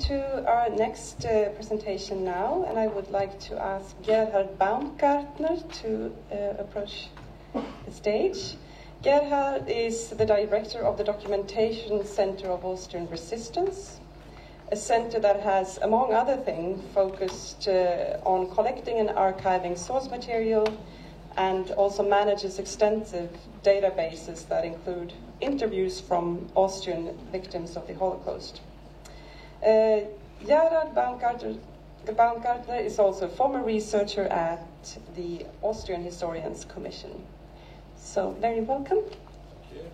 to our next presentation now, and I would like to ask Gerhard Baumgartner to approach the stage. Gerhard is the director of the Documentation Center of Austrian Resistance, a center that has, among other things, focused on collecting and archiving source material, and also manages extensive databases that include interviews from Austrian victims of the Holocaust. Gerhard Baumgartner is also a former researcher at the Austrian Historians Commission. So, very welcome. Thank you.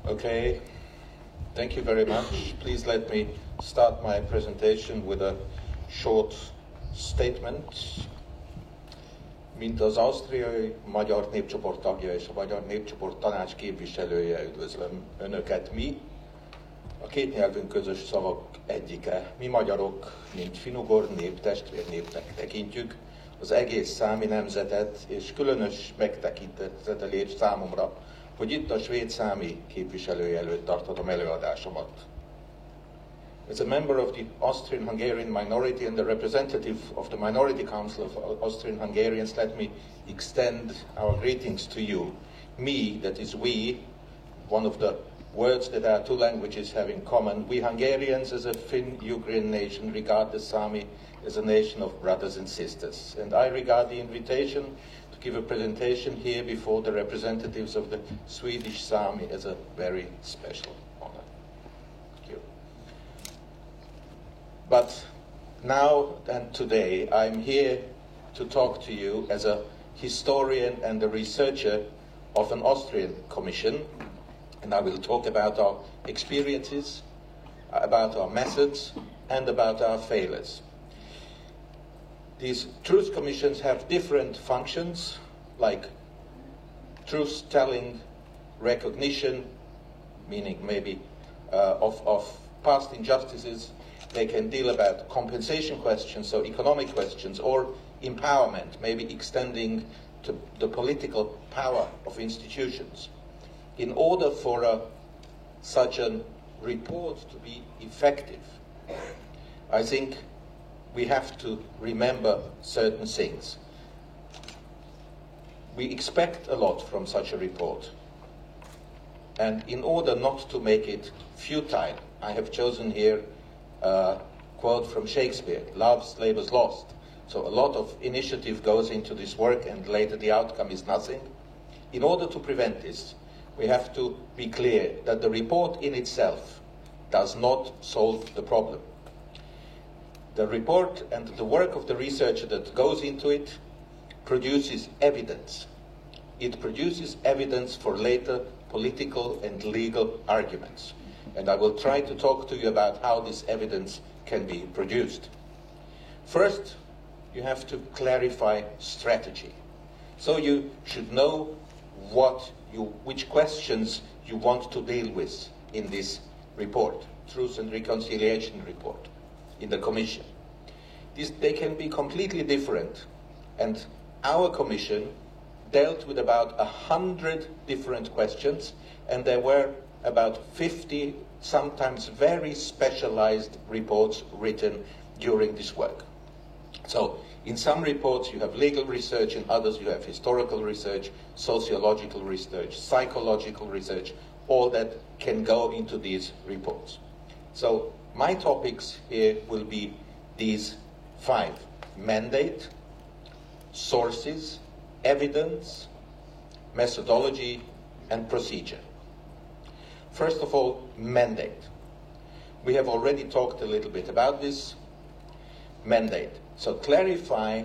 Okay, thank you very much. Please let me start my presentation with a short statement. Mint az ausztriai magyar népcsoport tagja és a Magyar Népcsoport Tanács képviselője üdvözlöm Önöket. Mi a két nyelvünk közös szavak egyike. Mi magyarok, mint finnugor nép, testvérnépnek tekintjük az egész számi nemzetet, és különös megtekintetelés számomra, hogy itt a svéd számi képviselője előtt tarthatom előadásomat. As a member of the Austrian-Hungarian minority and the representative of the Minority Council of Austrian Hungarians, let me extend our greetings to you. Me, that is we, one of the words that our two languages have in common. We Hungarians, as a Finn-Ugrian nation, regard the Sami as a nation of brothers and sisters. And I regard the invitation to give a presentation here before the representatives of the Swedish Sami as a very special honor. Thank you. But now and today, I'm here to talk to you as a historian and a researcher of an Austrian commission, and I will talk about our experiences, about our methods, and about our failures. These truth commissions have different functions, like truth-telling, recognition, meaning maybe of past injustices. They can deal about compensation questions, so economic questions, or empowerment, maybe extending to the political power of institutions. In order for such a report to be effective, I think we have to remember certain things. We expect a lot from such a report. And in order not to make it futile, I have chosen here a quote from Shakespeare, "Love's labour's lost." So a lot of initiative goes into this work and later the outcome is nothing. In order to prevent this, we have to be clear that the report in itself does not solve the problem. The report and the work of the researcher that goes into it produces evidence. It produces evidence for later political and legal arguments. And I will try to talk to you about how this evidence can be produced. First, you have to clarify strategy. So you should know which questions you want to deal with in this report, Truth and Reconciliation report, in the Commission. They can be completely different, and our Commission dealt with about 100 different questions, and there were about 50, sometimes very specialized reports written during this work. So, in some reports you have legal research, in others you have historical research, sociological research, psychological research, all that can go into these reports. So, my topics here will be these 5: mandate, sources, evidence, methodology, and procedure. First of all, mandate. We have already talked a little bit about this. Mandate. So clarify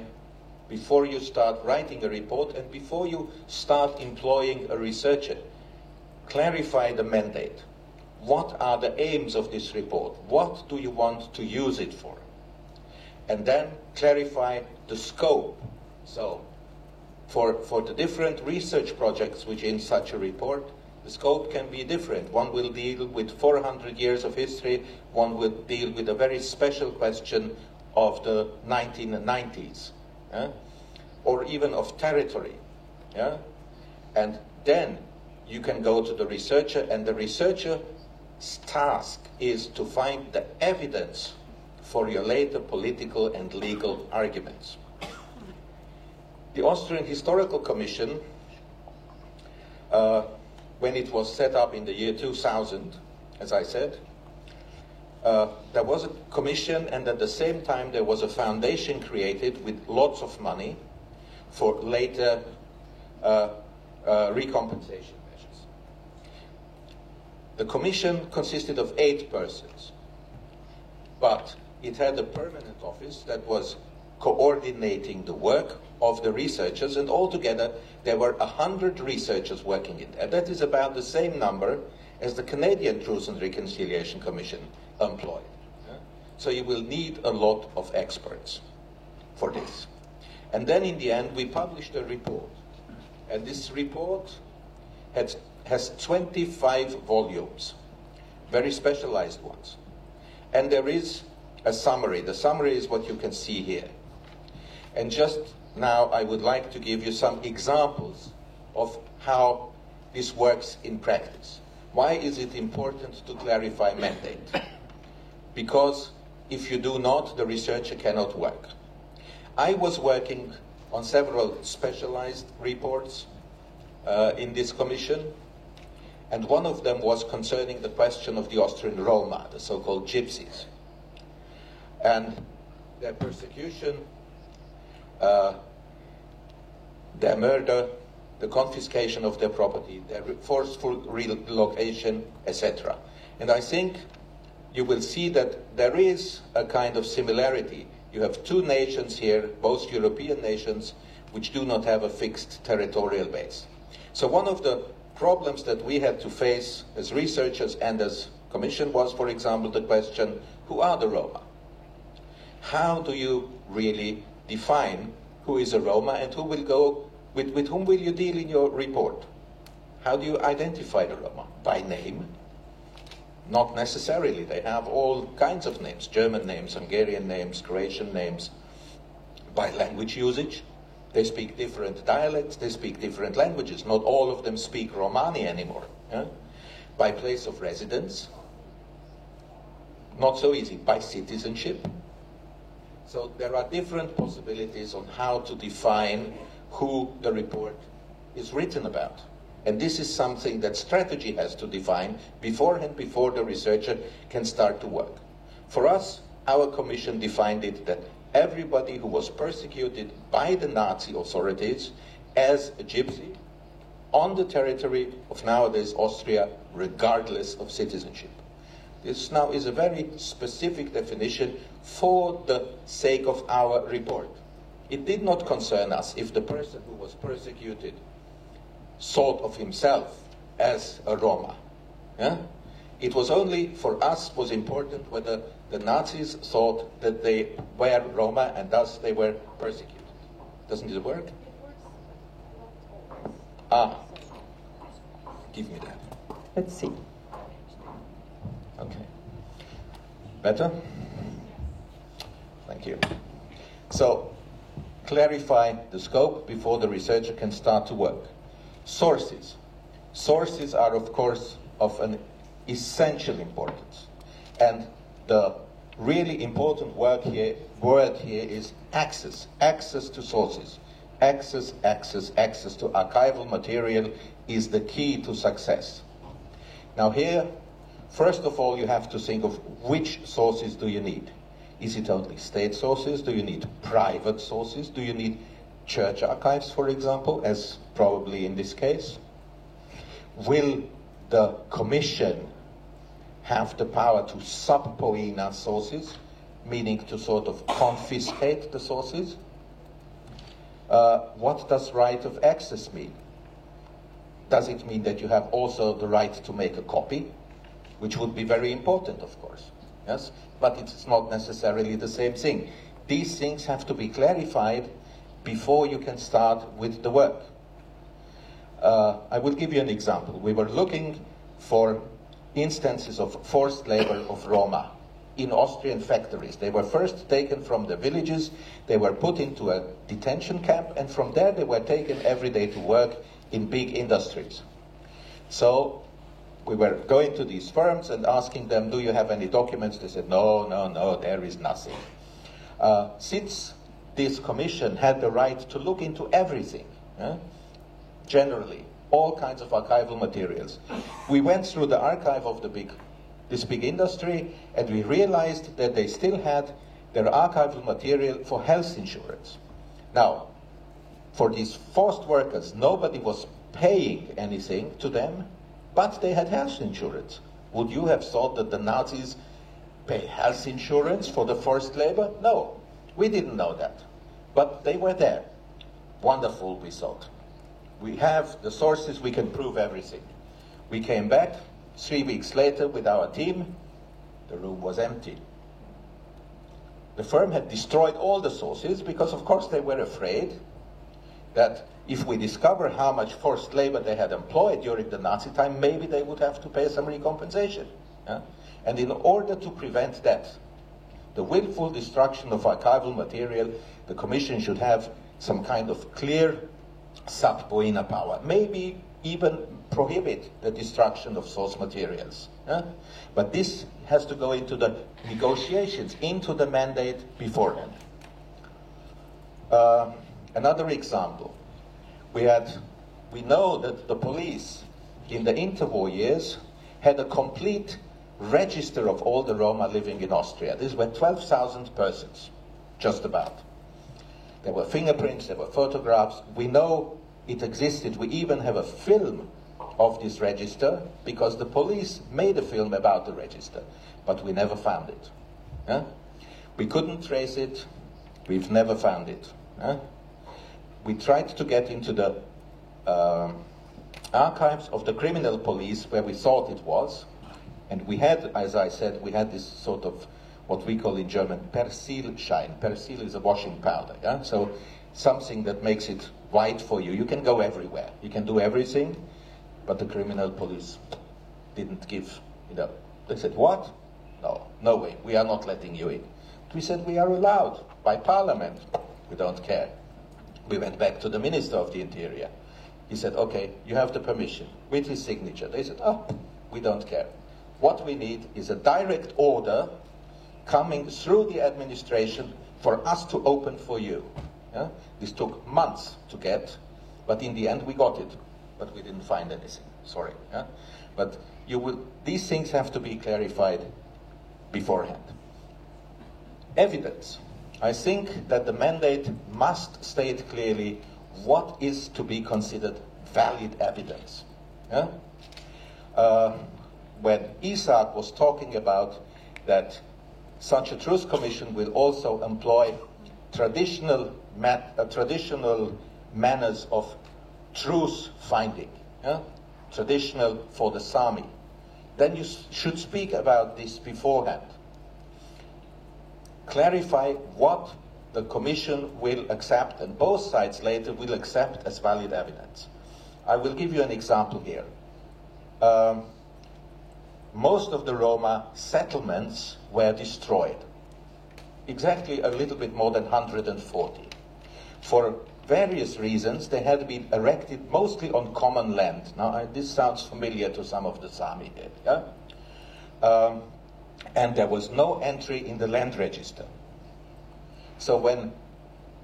before you start writing a report and before you start employing a researcher. Clarify the mandate. What are the aims of this report? What do you want to use it for? And then clarify the scope. So for the different research projects which in such a report, The scope can be different. One will deal with 400 years of history, one will deal with a very special question of the 1990s, or even of territory. Yeah? And then you can go to the researcher, and the researcher's task is to find the evidence for your later political and legal arguments. The Austrian Historical Commission, when it was set up in the year 2000, as I said, there was a commission, and at the same time there was a foundation created with lots of money for later recompensation measures. The commission consisted of 8 persons, but it had a permanent office that was coordinating the work of the researchers, and altogether there were 100 researchers working in there. That is about the same number as the Canadian Truth and Reconciliation Commission employed. So you will need a lot of experts for this. And then in the end we published a report, and this report has 25 volumes, very specialized ones. And there is a summary. The summary is what you can see here. And just now I would like to give you some examples of how this works in practice. Why is it important to clarify mandate? Because if you do not, the researcher cannot work. I was working on several specialized reports in this commission, and one of them was concerning the question of the Austrian Roma, the so-called gypsies, and their persecution, their murder, the confiscation of their property, their forceful relocation, etc. And I think you will see that there is a kind of similarity. You have 2 nations here, both European nations, which do not have a fixed territorial base. So one of the problems that we had to face as researchers and as commission was, for example, the question, who are the Roma? How do you really define who is a Roma, and who will go, with whom will you deal in your report? How do you identify the Roma? By name? Not necessarily. They have all kinds of names, German names, Hungarian names, Croatian names. By language usage, they speak different dialects, they speak different languages. Not all of them speak Romani anymore. Yeah? By place of residence, not so easy. By citizenship. So there are different possibilities on how to define who the report is written about. And this is something that strategy has to define beforehand, before the researcher can start to work. For us, our commission defined it that everybody who was persecuted by the Nazi authorities as a gypsy on the territory of nowadays Austria, regardless of citizenship. This now is a very specific definition for the sake of our report. It did not concern us if the person who was persecuted thought of himself as a Roma. Yeah? It was only for us was important whether the Nazis thought that they were Roma and thus they were persecuted. Doesn't it work? Give me that. Let's see. Okay. Better? Thank you. So, clarify the scope before the researcher can start to work. Sources. Sources are, of course, of an essential importance. And the really important word here is access. Access to sources. Access to archival material is the key to success. Now here, first of all, you have to think of which sources do you need. Is it only state sources? Do you need private sources? Do you need church archives, for example, as probably in this case? Will the commission have the power to subpoena sources, meaning to sort of confiscate the sources? What does right of access mean? Does it mean that you have also the right to make a copy? Which would be very important, of course. Yes? But it's not necessarily the same thing. These things have to be clarified before you can start with the work. I will give you an example. We were looking for instances of forced labor of Roma in Austrian factories. They were first taken from the villages, they were put into a detention camp, and from there they were taken every day to work in big industries. So we were going to these firms and asking them, do you have any documents? They said, no, there is nothing. Since this commission had the right to look into everything, generally, all kinds of archival materials, we went through the archive of this big industry, and we realized that they still had their archival material for health insurance. Now, for these forced workers, nobody was paying anything to them, but they had health insurance. Would you have thought that the Nazis pay health insurance for the forced labor? No, we didn't know that. But they were there. Wonderful, we thought. We have the sources, we can prove everything. We came back 3 weeks later with our team. The room was empty. The firm had destroyed all the sources because, of course, they were afraid that if we discover how much forced labor they had employed during the Nazi time, maybe they would have to pay some recompensation. And in order to prevent that, the willful destruction of archival material, the Commission should have some kind of clear sub poena power. Maybe even prohibit the destruction of source materials. But this has to go into the negotiations, into the mandate beforehand. Another example. We know that the police in the interwar years had a complete register of all the Roma living in Austria. These were 12,000 persons, just about. There were fingerprints, there were photographs. We know it existed. We even have a film of this register because the police made a film about the register, but we never found it. We couldn't trace it. We've never found it. We tried to get into the archives of the criminal police where we thought it was, and we had, as I said, we had this sort of what we call in German Persilschein. Persil is a washing powder, so something that makes it white for you. You can go everywhere. You can do everything, but the criminal police didn't give it up. They said, what? No way, we are not letting you in. We said, we are allowed by parliament. We don't care. We went back to the Minister of the Interior. He said, okay, you have the permission, with his signature. They said, we don't care. What we need is a direct order coming through the administration for us to open for you. This took months to get, but in the end we got it. But we didn't find anything, sorry. But these things have to be clarified beforehand. Evidence. I think that the mandate must state clearly what is to be considered valid evidence. When Isaac was talking about that such a truth commission will also employ traditional manners of truth finding, traditional for the Sami, then you should speak about this beforehand. Clarify what the Commission will accept and both sides later will accept as valid evidence. I will give you an example here. Most of the Roma settlements were destroyed. Exactly a little bit more than 140. For various reasons, they had been erected mostly on common land. Now, this sounds familiar to some of the Sami here. And there was no entry in the land register. So when,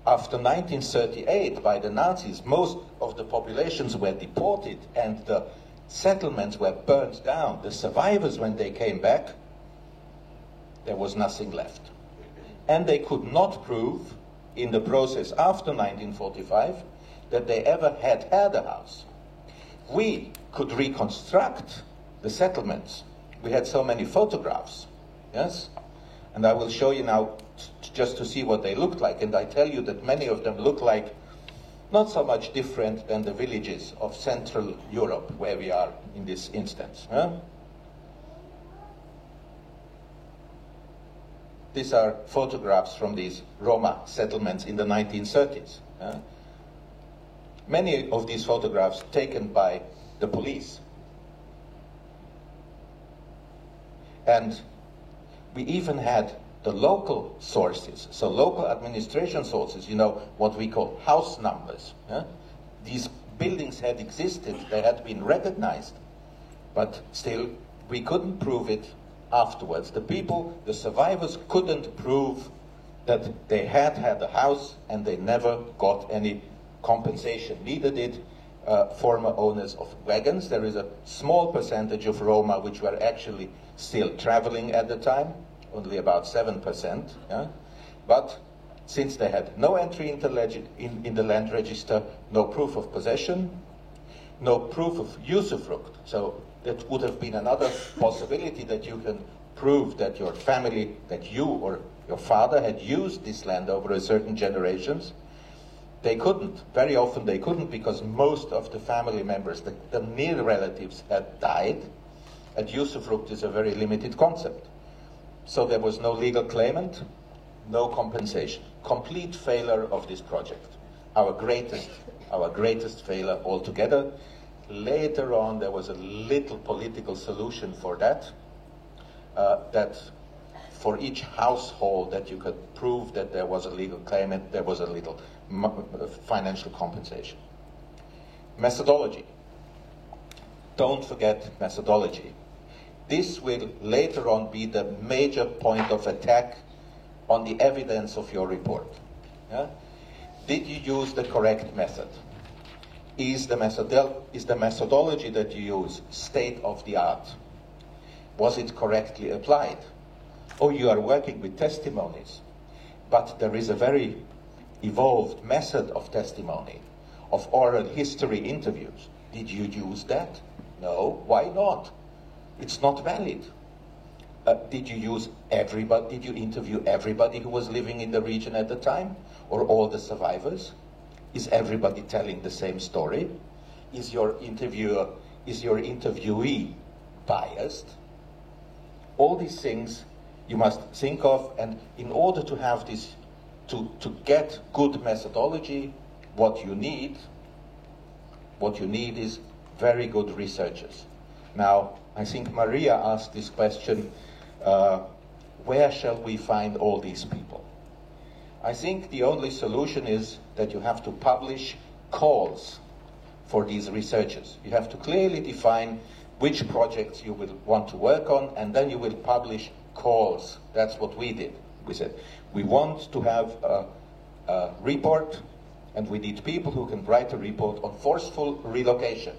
after 1938, by the Nazis, most of the populations were deported and the settlements were burned down, the survivors, when they came back, there was nothing left. And they could not prove, in the process after 1945, that they ever had a house. We could reconstruct the settlements. We had so many photographs, yes? And I will show you now just to see what they looked like. And I tell you that many of them look like not so much different than the villages of Central Europe, where we are in this instance. These are photographs from these Roma settlements in the 1930s. Many of these photographs taken by the police. And we even had the local sources, so local administration sources, you know, what we call house numbers. These buildings had existed, they had been recognized, but still we couldn't prove it afterwards. The people, the survivors, couldn't prove that they had a house and they never got any compensation. Neither did former owners of wagons. There is a small percentage of Roma which were actually still traveling at the time, only about 7%. But since they had no entry in the land register, no proof of possession, no proof of usufruct, so that would have been another possibility, that you can prove that your family, that you or your father had used this land over a certain generations. They couldn't. Very often they couldn't, because most of the family members, the near relatives, had died, and usufruct is a very limited concept. So there was no legal claimant, no compensation. Complete failure of this project. Our greatest failure altogether. Later on, there was a little political solution for that, that for each household that you could prove that there was a legal claimant, there was a little financial compensation. Methodology. Don't forget methodology. This will later on be the major point of attack on the evidence of your report. Did you use the correct method? Is the methodology that you use state of the art? Was it correctly applied? Or you are working with testimonies, but there is a very evolved method of testimony, of oral history interviews. Did you use that? No. Why not? It's not valid. Did you use everybody? Did you interview everybody who was living in the region at the time, or all the survivors? Is everybody telling the same story? Is your interviewee biased? All these things you must think of, and in order to have this, to get good methodology, what you need is very good researchers. Now, I think Maria asked this question, where shall we find all these people? I think the only solution is that you have to publish calls for these researchers. You have to clearly define which projects you will want to work on, and then you will publish calls. That's what we did. We said, we want to have a report, and we need people who can write a report on forceful relocation.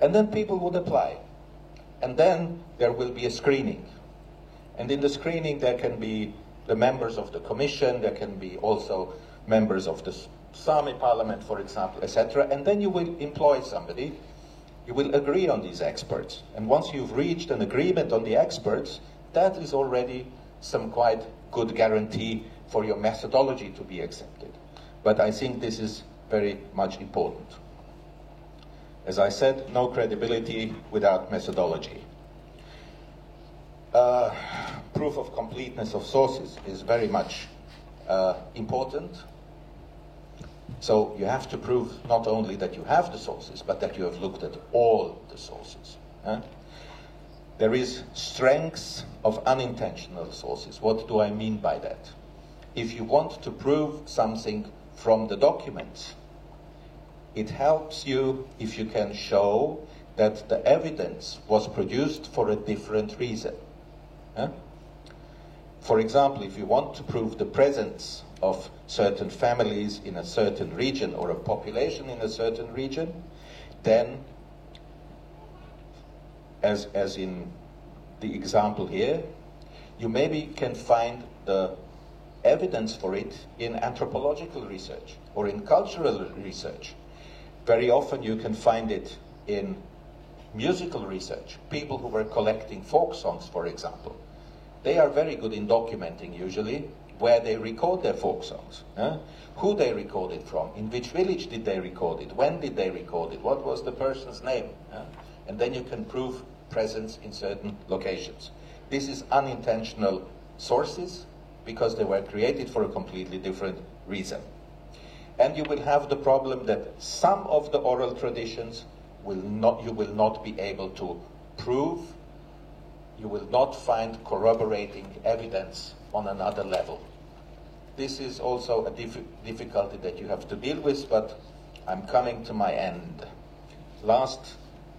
And then people would apply. And then there will be a screening. And in the screening there can be the members of the commission, there can be also members of the Sami parliament, for example, etc. And then you will employ somebody. You will agree on these experts. And once you've reached an agreement on the experts, that is already some quite good guarantee for your methodology to be accepted. But I think this is very much important. As I said, no credibility without methodology. Proof of completeness of sources is very much important. So you have to prove not only that you have the sources, but that you have looked at all the sources. There is strength of unintentional sources. What do I mean by that? If you want to prove something from the documents, it helps you if you can show that the evidence was produced for a different reason. For example, if you want to prove the presence of certain families in a certain region or a population in a certain region, then, as in the example here, you maybe can find the evidence for it in anthropological research or in cultural research. Very often you can find it in musical research. People who were collecting folk songs, for example, they are very good in documenting usually where they record their folk songs, who they recorded from, in which village did they record it, when did they record it, what was the person's name, and then you can prove presence in certain locations. This is unintentional sources because they were created for a completely different reason. And you will have the problem that some of the oral traditions you will not be able to prove. You will not find corroborating evidence on another level. This is also a difficulty that you have to deal with, but I'm coming to my end. Last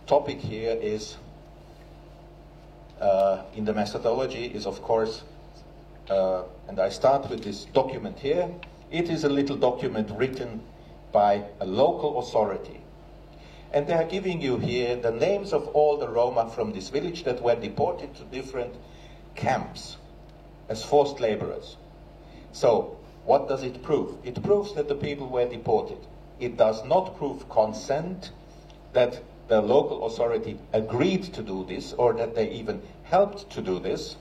topic here is, in the methodology, is of course, and I start with this document here. It is a little document written by a local authority. And they are giving you here the names of all the Roma from this village that were deported to different camps as forced laborers. So, what does it prove? It proves that the people were deported. It does not prove consent, that the local authority agreed to do this, or that they even helped to do this.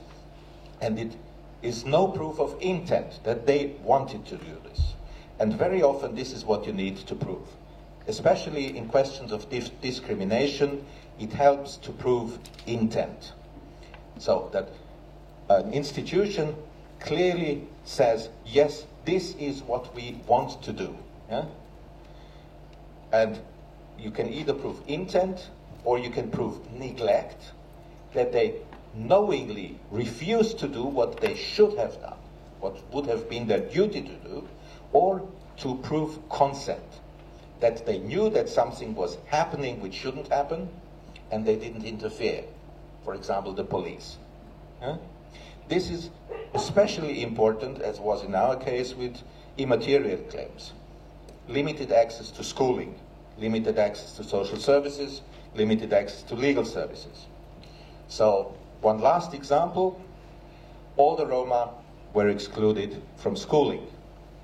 And it is no proof of intent, that they wanted to do this. And very often this is what you need to prove. Especially in questions of discrimination, it helps to prove intent. So that an institution clearly says, yes, this is what we want to do. Yeah? And you can either prove intent, or you can prove neglect, that they knowingly refuse to do what they should have done, what would have been their duty to do, or to prove consent, that they knew that something was happening which shouldn't happen, and they didn't interfere. For example, the police. Huh? This is especially important, as was in our case, with immaterial claims. Limited access to schooling, limited access to social services, limited access to legal services. So, one last example, all the Roma were excluded from schooling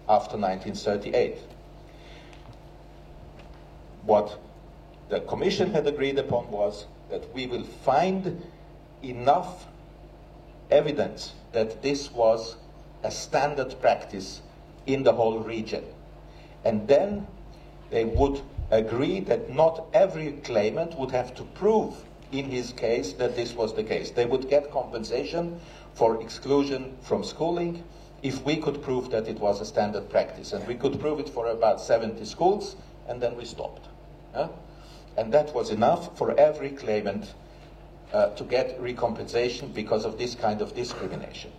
after 1938. What the Commission had agreed upon was that we will find enough evidence that this was a standard practice in the whole region. And then they would agree that not every claimant would have to prove in his case that this was the case. They would get compensation for exclusion from schooling if we could prove that it was a standard practice. And we could prove it for about 70 schools, and then we stopped. And that was enough for every claimant to get recompensation because of this kind of discrimination.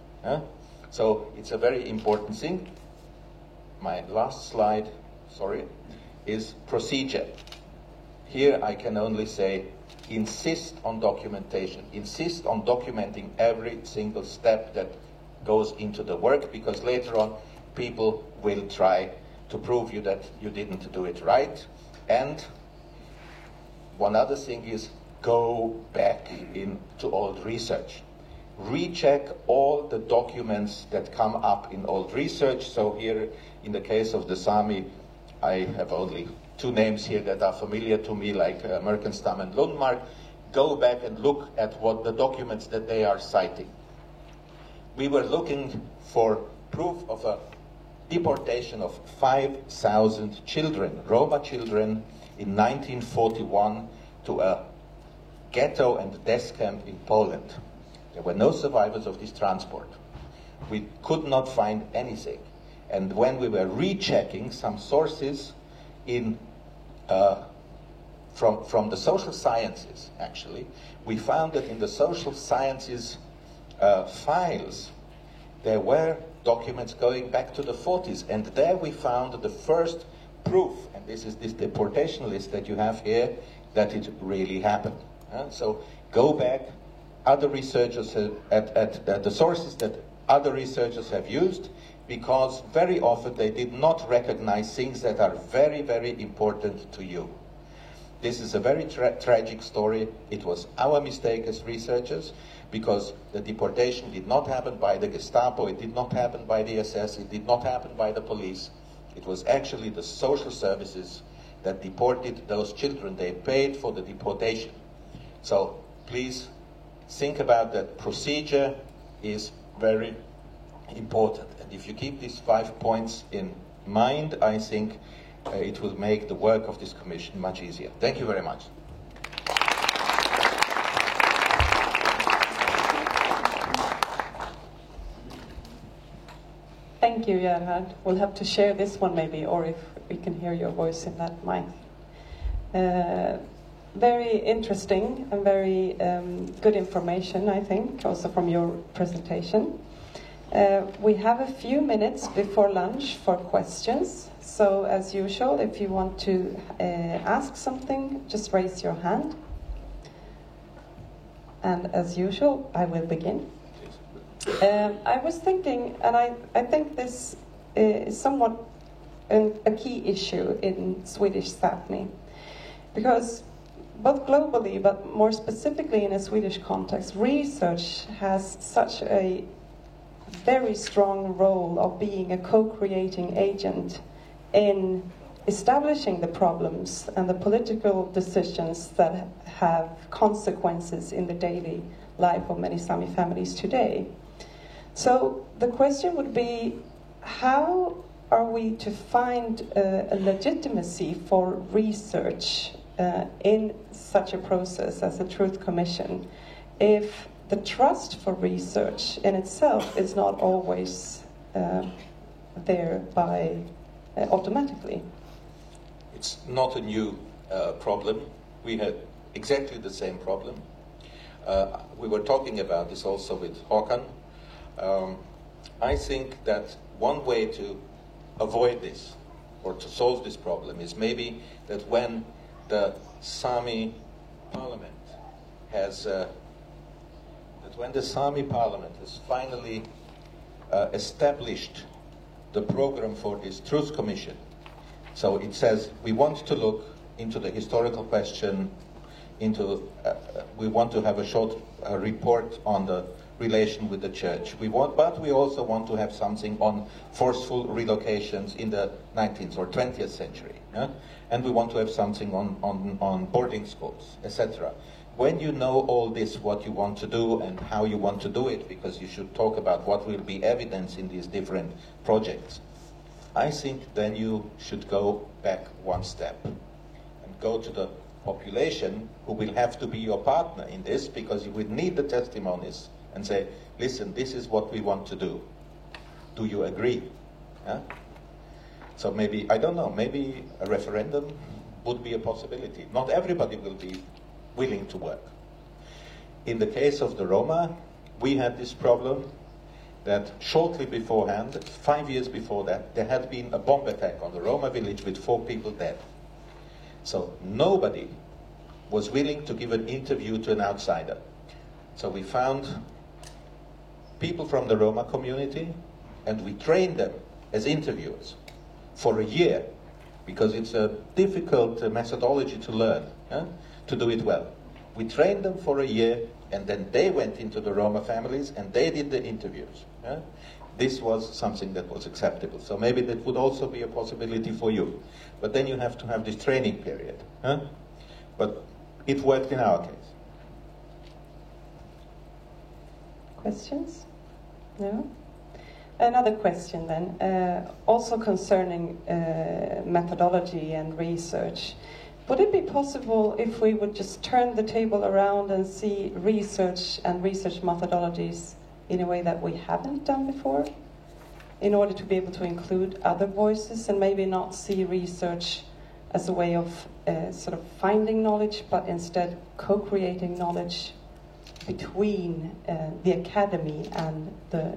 So it's a very important thing. My last slide, sorry, is procedure. Here I can only say, insist on documentation. Insist on documenting every single step that goes into the work, because later on people will try to prove you that you didn't do it right. And one other thing is, go back into old research. Recheck all the documents that come up in old research. So here, in the case of the Sami, I have only two names here that are familiar to me, like Merkenstam and Lundmark. Go back and look at what the documents that they are citing. We were looking for proof of a deportation of 5,000 children, Roma children, in 1941 to a ghetto and death camp in Poland. There were no survivors of this transport. We could not find anything. And when we were rechecking some sources in from the social sciences, actually, we found that in the social sciences files, there were documents going back to the 40s. And there we found the first proof, and this is this deportation list that you have here, that it really happened. So go back, other researchers at the sources that other researchers have used, because very often they did not recognize things that are very, very important to you. This is a very tragic story. It was our mistake as researchers, because the deportation did not happen by the Gestapo, it did not happen by the SS, it did not happen by the police. It was actually the social services that deported those children. They paid for the deportation. So please think about that. Procedure is very important. And if you keep these 5 points in mind, I think it will make the work of this commission much easier. Thank you very much. Thank you, Gerhard. We'll have to share this one maybe, or we can hear your voice in that mic. Very interesting and very good information, I think, also from your presentation. We have a few minutes before lunch for questions. So, as usual, if you want to ask something, just raise your hand. And as usual, I will begin. I was thinking, and I think this is somewhat a key issue in Swedish Sápmi, because both globally, but more specifically in a Swedish context, research has such a very strong role of being a co-creating agent in establishing the problems and the political decisions that have consequences in the daily life of many Sami families today. So the question would be, how are we to find a legitimacy for research in such a process as a truth commission if the trust for research in itself is not always there by automatically? It's not a new problem. We had exactly the same problem. We were talking about this also with Håkan. I think that one way to avoid this or to solve this problem is maybe that when the Sami parliament has finally established the program for this truth commission. So it says we want to look into the historical question, we want to have a short report on the relation with the church. But we also want to have something on forceful relocations in the 19th or 20th century. Yeah? And we want to have something on boarding schools, etc. When you know all this, what you want to do and how you want to do it, because you should talk about what will be evidence in these different projects, I think then you should go back one step and go to the population who will have to be your partner in this, because you will need the testimonies and say, listen, this is what we want to do. Do you agree? Yeah? So maybe, I don't know, maybe a referendum would be a possibility. Not everybody will be willing to work. In the case of the Roma, we had this problem that shortly beforehand, 5 years before that, there had been a bomb attack on the Roma village with 4 people dead. So nobody was willing to give an interview to an outsider. So we found people from the Roma community and we trained them as interviewers for a year, because it's a difficult methodology to learn, to do it well. We trained them for a year, and then they went into the Roma families and they did the interviews. This was something that was acceptable. So maybe that would also be a possibility for you. But then you have to have this training period. But it worked in our case. Questions? No? Another question then, also concerning methodology and research. Would it be possible if we would just turn the table around and see research and research methodologies in a way that we haven't done before, in order to be able to include other voices and maybe not see research as a way of sort of finding knowledge, but instead co-creating knowledge between the academy and the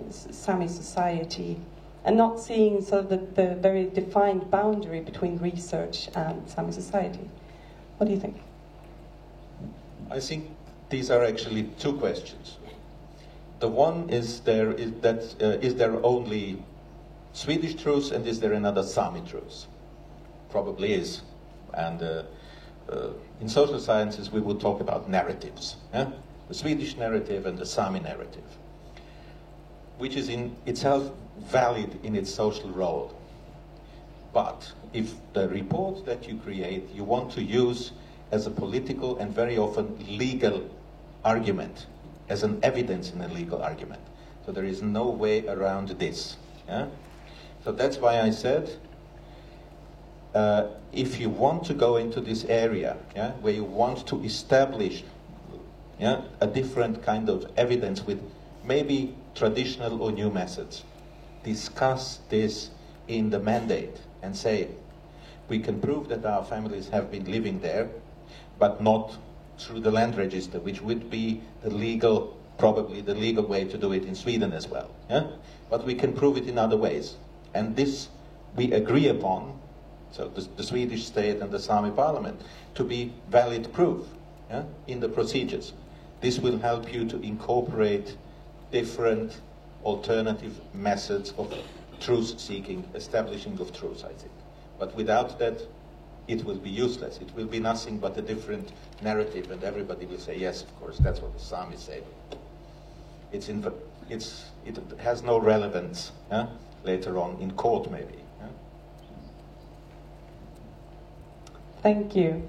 Sami society, and not seeing sort of the very defined boundary between research and Sami society? What do you think? I think these are actually two questions. The one is is there only Swedish truth and is there another Sami truth? Probably is. And in social sciences we would talk about narratives. The Swedish narrative and the Sami narrative, which is in itself valid in its social role. But if the report that you create you want to use as a political and very often legal argument, as an evidence in a legal argument, so there is no way around this. So that's why I said, if you want to go into this area, where you want to establish a different kind of evidence with maybe traditional or new methods, discuss this in the mandate and say, we can prove that our families have been living there, but not through the land register, which would be the legal, probably the legal way to do it in Sweden as well. Yeah? But we can prove it in other ways. And this we agree upon, so the Swedish state and the Sami parliament, to be valid proof, yeah, in the procedures. This will help you to incorporate different alternative methods of truth-seeking, establishing of truth, I think. But without that, it will be useless. It will be nothing but a different narrative, and everybody will say, yes, of course, that's what the Sami say. It has no relevance, yeah, later on in court, maybe. Yeah? Thank you.